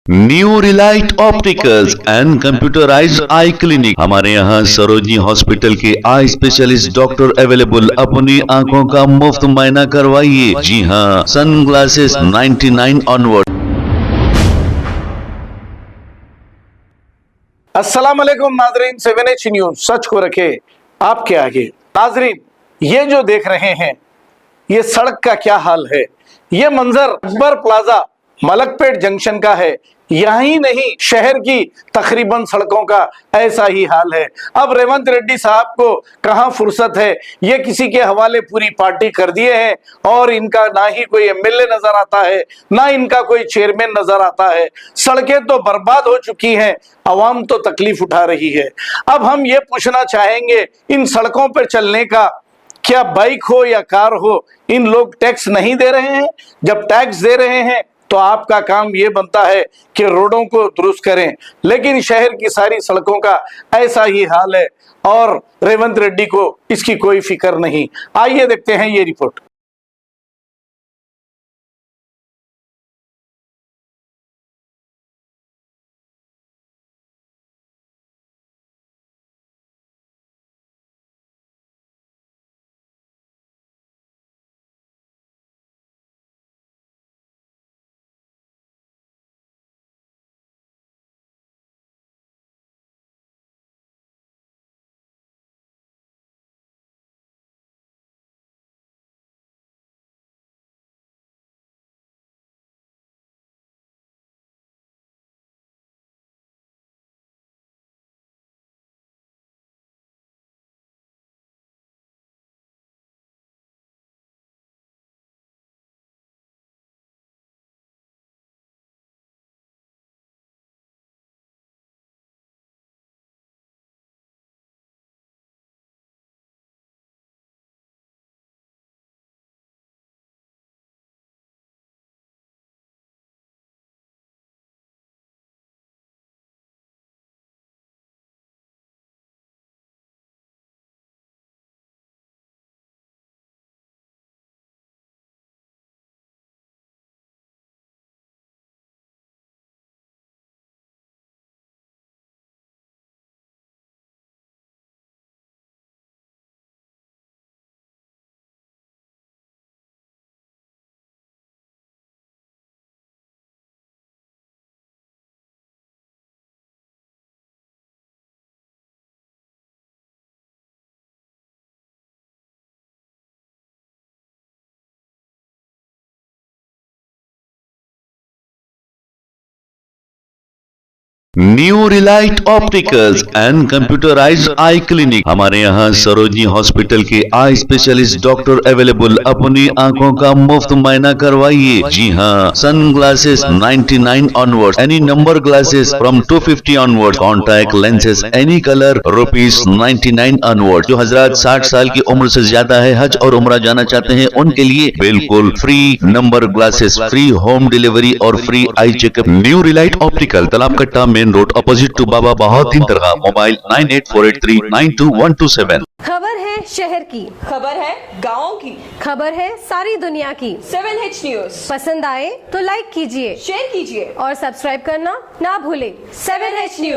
New Relight opticals and computerised I clinic. हमारे यहाँ Sarojini hospital के आई स्पेशलिस्ट डॉक्टर अवेलेबल। अपनी आंखों का मुफ्त मुआयना करवाइए। जी हाँ, सन ग्लासेस 99 ऑनवर्ड। अस्सलाम वालेकुम नाजरीन, 7H न्यूज सच को रखे आपके आगे। नाजरीन, ये जो देख रहे हैं ये सड़क का क्या हाल है। ये मंजर अकबर प्लाजा मलकपेट जंक्शन का है। यही नहीं, शहर की तकरीबन सड़कों का ऐसा ही हाल है। अब रेवंत रेड्डी साहब को कहां फुर्सत है, ये किसी के हवाले पूरी पार्टी कर दिए हैं और इनका ना ही कोई एमएलए नजर आता है, ना इनका कोई चेयरमैन नजर आता है। सड़कें तो बर्बाद हो चुकी हैं, अवाम तो तकलीफ उठा रही है। अब हम ये पूछना चाहेंगे, इन सड़कों पर चलने का क्या बाइक हो या कार हो, इन लोग टैक्स नहीं दे रहे हैं? जब टैक्स दे रहे हैं तो आपका काम ये बनता है कि रोडों को दुरुस्त करें, लेकिन शहर की सारी सड़कों का ऐसा ही हाल है और रेवंत रेड्डी को इसकी कोई फिक्र नहीं। आइए देखते हैं ये report. New Relight opticals and computerised I clinic. हमारे यहाँ सरोजनी हॉस्पिटल के आई स्पेशलिस्ट डॉक्टर अवेलेबल। अपनी आंखों का मुफ्त मुआयना करवाइए। जी हाँ, sun glasses 99 onward, any number glasses from 250 onward, contact lenses any colour ₹99 onward. जो हजरात 60 साल की उम्र से ज्यादा है, हज और उम्रा जाना चाहते हैं, उनके लिए बिल्कुल free number glasses, free home delivery और free eye checkup. New relight optical, Talab Katta, main road, opposite to Baba Bahauddin Dargah. Mobile 9848392127। खबर है शहर की, खबर है गाँव की, खबर है सारी दुनिया की। 7H न्यूज पसंद आए तो लाइक कीजिए, शेयर कीजिए और सब्सक्राइब करना ना भूले। 7H news.